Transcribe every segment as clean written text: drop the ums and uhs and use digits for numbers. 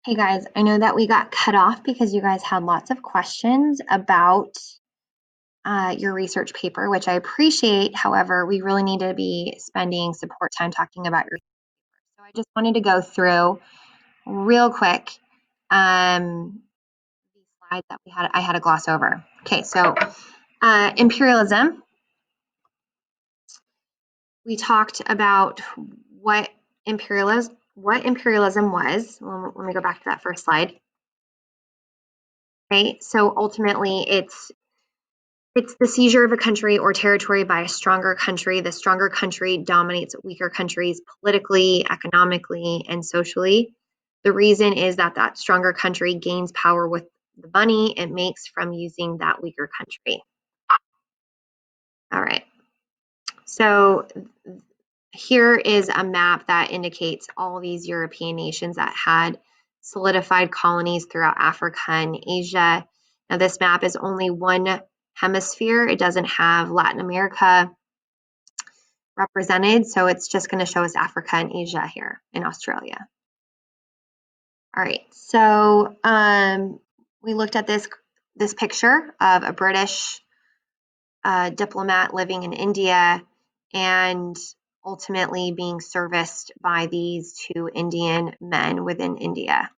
Hey guys, I know that we got cut off because you guys had lots of questions about your research paper, which I appreciate. However, we really need to be spending support time talking about your. So I just wanted to go through real quick these slides that I had to gloss over. Okay, so imperialism. We talked about what imperialism was. Let me go back to that first slide. Right. So ultimately, it's the seizure of a country or territory by a stronger country. The stronger country dominates weaker countries politically, economically, and socially. The reason is that that stronger country gains power with the money it makes from using that weaker country. All right. So here is a map that indicates all these European nations that had solidified colonies throughout Africa and Asia. Now, this map is only one hemisphere. It doesn't have Latin America represented, so it's just going to show us Africa and Asia here in Australia. All right, so we looked at this picture of a British diplomat living in India and ultimately being serviced by these two Indian men within India.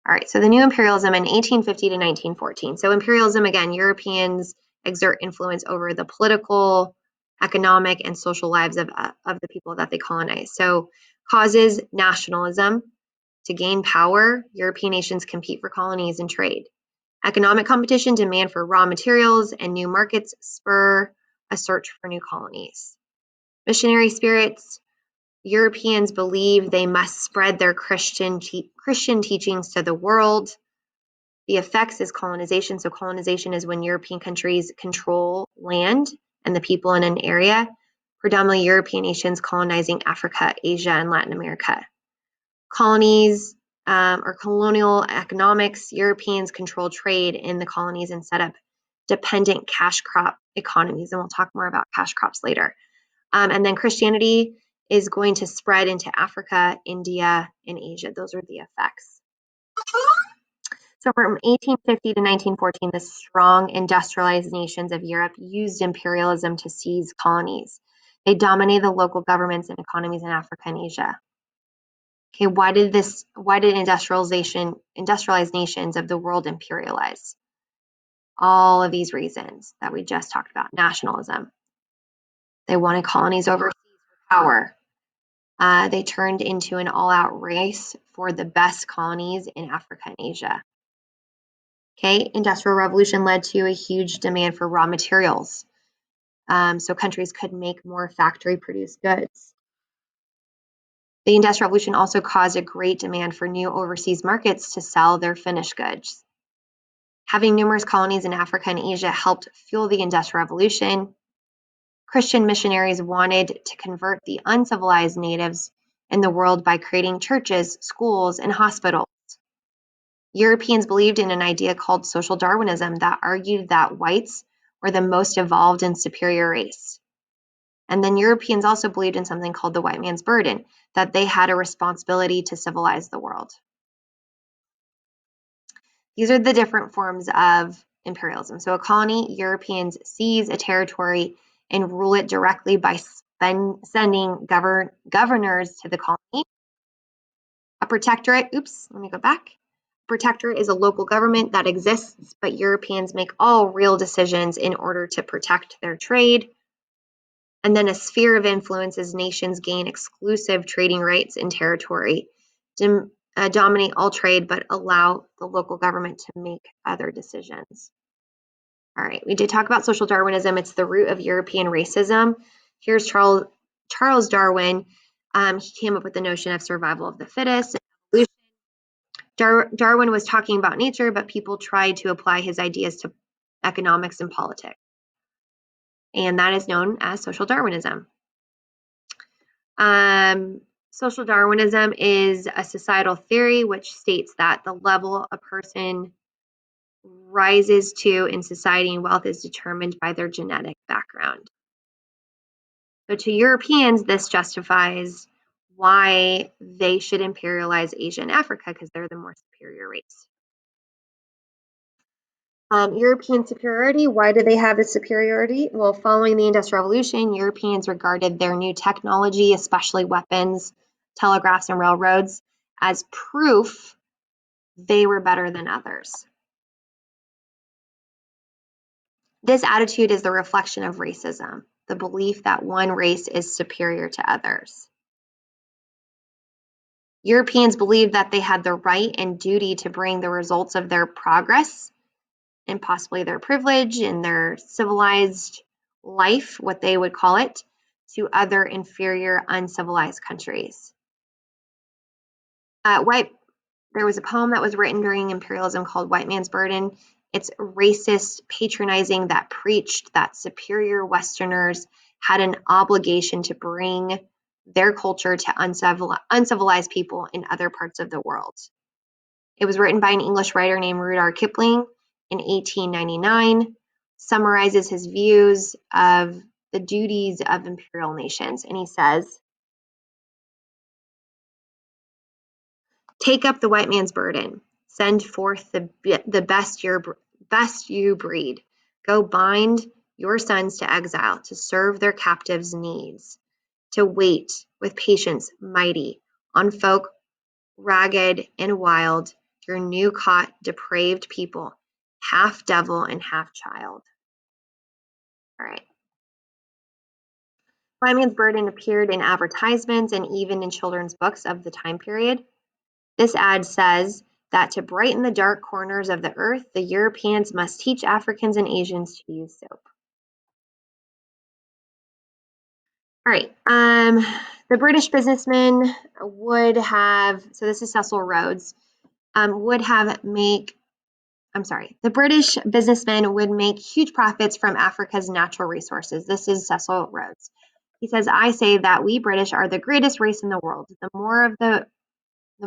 All right, so the new imperialism in 1850 to 1914. So imperialism, again, Europeans exert influence over the political, economic, and social lives of the people that they colonize. So causes nationalism to gain power. European nations compete for colonies and trade. Economic competition, demand for raw materials, and new markets spur a search for new colonies. Missionary spirits, Europeans believe they must spread their Christian teachings to the world. The effects is colonization. So colonization is when European countries control land and the people in an area, predominantly European nations colonizing Africa, Asia, and Latin America. Colonies or colonial economics, Europeans control trade in the colonies and set up dependent cash crop economies. And we'll talk more about cash crops later. And then Christianity is going to spread into Africa, India, and Asia. Those are the effects. So from 1850 to 1914, the strong industrialized nations of Europe used imperialism to seize colonies. They dominated the local governments and economies in Africa and Asia. Okay, why did industrialized nations of the world imperialize? All of these reasons that we just talked about. Nationalism. They wanted colonies overseas for power. They turned into an all-out race for the best colonies in Africa and Asia. Okay, Industrial Revolution led to a huge demand for raw materials. So countries could make more factory-produced goods. The Industrial Revolution also caused a great demand for new overseas markets to sell their finished goods. Having numerous colonies in Africa and Asia helped fuel the Industrial Revolution. Christian missionaries wanted to convert the uncivilized natives in the world by creating churches, schools, and hospitals. Europeans believed in an idea called social Darwinism that argued that whites were the most evolved and superior race. And then Europeans also believed in something called the white man's burden, that they had a responsibility to civilize the world. These are the different forms of imperialism. So a colony, Europeans seize a territory and rule it directly by sending governors to the colony. A protectorate, let me go back. Protectorate is a local government that exists, but Europeans make all real decisions in order to protect their trade. And then a sphere of influence is nations gain exclusive trading rights in territory, dominate all trade, but allow the local government to make other decisions. All right, we did talk about social Darwinism. It's the root of European racism. Here's Charles Darwin. He came up with the notion of survival of the fittest. Darwin was talking about nature, but people tried to apply his ideas to economics and politics. And that is known as social Darwinism. Social Darwinism is a societal theory which states that the level a person rises to in society and wealth is determined by their genetic background. So to Europeans, this justifies why they should imperialize Asia and Africa because they're the more superior race. European superiority, why do they have the superiority? Well, following the Industrial Revolution, Europeans regarded their new technology, especially weapons, telegraphs, and railroads, as proof they were better than others. This attitude is the reflection of racism, the belief that one race is superior to others. Europeans believed that they had the right and duty to bring the results of their progress and possibly their privilege and their civilized life, what they would call it, to other inferior, uncivilized countries. There was a poem that was written during imperialism called White Man's Burden. It's racist, patronizing, that preached that superior Westerners had an obligation to bring their culture to uncivilized people in other parts of the world. It was written by an English writer named Rudyard Kipling in 1899, summarizes his views of the duties of imperial nations. And he says, take up the white man's burden. Send forth the best you breed. Go bind your sons to exile to serve their captives' needs, to wait with patience mighty on folk ragged and wild, your new caught depraved people, half devil and half child. All right. White Man's Burden appeared in advertisements and even in children's books of the time period. This ad says that to brighten the dark corners of the earth, the Europeans must teach Africans and Asians to use soap. All right. The British businessman would have, so this is Cecil Rhodes, the British businessmen would make huge profits from Africa's natural resources. This is Cecil Rhodes. He says, I say that we British are the greatest race in the world. The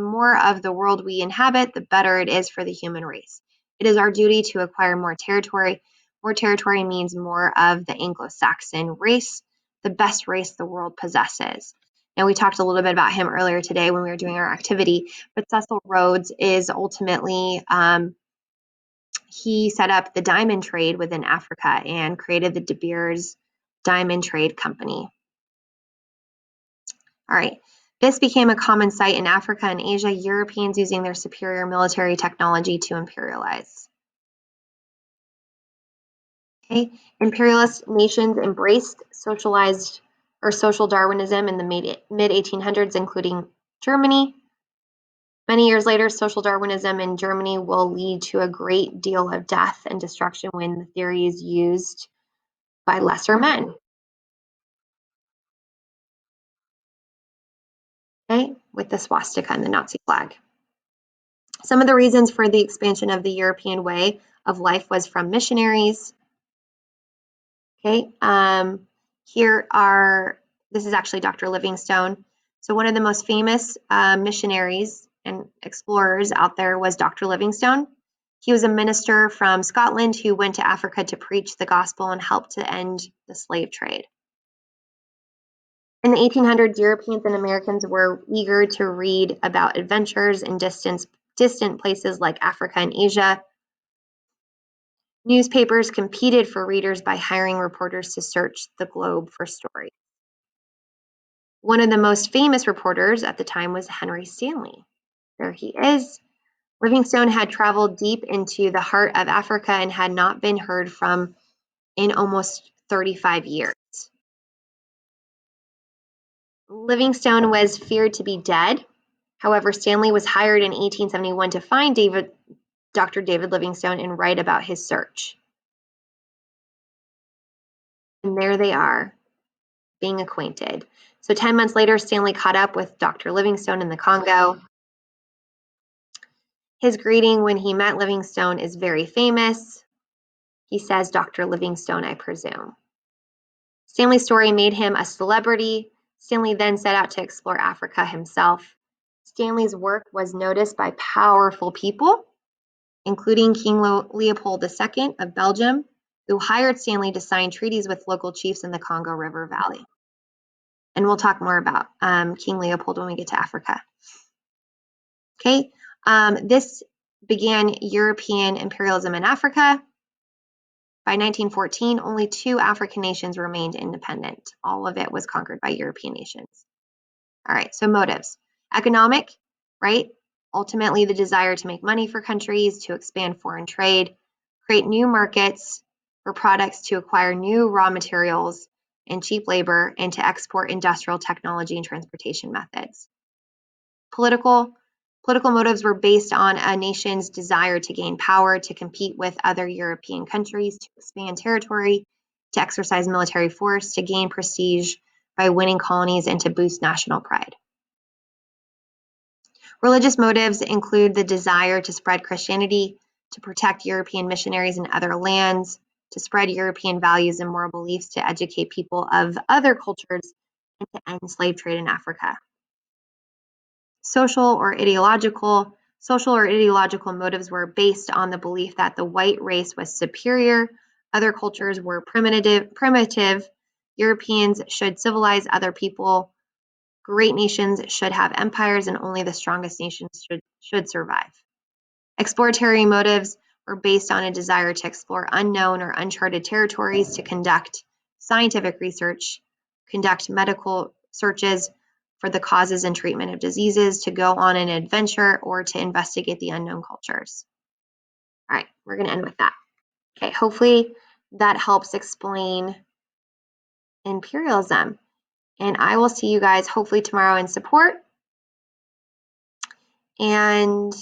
more of the world we inhabit, the better it is for the human race. It is our duty to acquire more territory. More territory means more of the Anglo-Saxon race, the best race the world possesses. And we talked a little bit about him earlier today when we were doing our activity, but Cecil Rhodes is ultimately, he set up the diamond trade within Africa and created the De Beers Diamond Trade Company. All right. This became a common sight in Africa and Asia, Europeans using their superior military technology to imperialize. Okay. Imperialist nations embraced social Darwinism in the mid-1800s, including Germany. Many years later, social Darwinism in Germany will lead to a great deal of death and destruction when the theory is used by lesser men. Okay, with the swastika and the Nazi flag. Some of the reasons for the expansion of the European way of life was from missionaries. Okay, this is actually Dr. Livingstone. So one of the most famous missionaries and explorers out there was Dr. Livingstone. He was a minister from Scotland who went to Africa to preach the gospel and help to end the slave trade. In the 1800s, Europeans and Americans were eager to read about adventures in distant places like Africa and Asia. Newspapers competed for readers by hiring reporters to search the globe for stories. One of the most famous reporters at the time was Henry Stanley. There he is. Livingstone had traveled deep into the heart of Africa and had not been heard from in almost 35 years. Livingstone was feared to be dead. However, Stanley was hired in 1871 to find Dr. David Livingstone and write about his search. And there they are, being acquainted. So 10 months later, Stanley caught up with Dr. Livingstone in the Congo. His greeting when he met Livingstone is very famous. He says, Dr. Livingstone, I presume. Stanley's story made him a celebrity. Stanley then set out to explore Africa himself. Stanley's work was noticed by powerful people, including King Leopold II of Belgium, who hired Stanley to sign treaties with local chiefs in the Congo River Valley. And we'll talk more about King Leopold when we get to Africa. Okay, this began European imperialism in Africa. By 1914, only 2 African nations remained independent. All of it was conquered by European nations. All right, so motives. Economic, right? Ultimately, the desire to make money for countries, to expand foreign trade, create new markets for products, to acquire new raw materials and cheap labor, and to export industrial technology and transportation methods. Political motives were based on a nation's desire to gain power, to compete with other European countries, to expand territory, to exercise military force, to gain prestige by winning colonies, and to boost national pride. Religious motives include the desire to spread Christianity, to protect European missionaries in other lands, to spread European values and moral beliefs, to educate people of other cultures, and to end slave trade in Africa. Social or ideological motives were based on the belief that the white race was superior, other cultures were primitive, Europeans should civilize other people, great nations should have empires, and only the strongest nations should survive. Exploratory motives were based on a desire to explore unknown or uncharted territories, to conduct scientific research, conduct medical searches for the causes and treatment of diseases, to go on an adventure, or to investigate the unknown cultures. All right, we're going to end with that. Okay, hopefully that helps explain imperialism. And I will see you guys hopefully tomorrow in support. And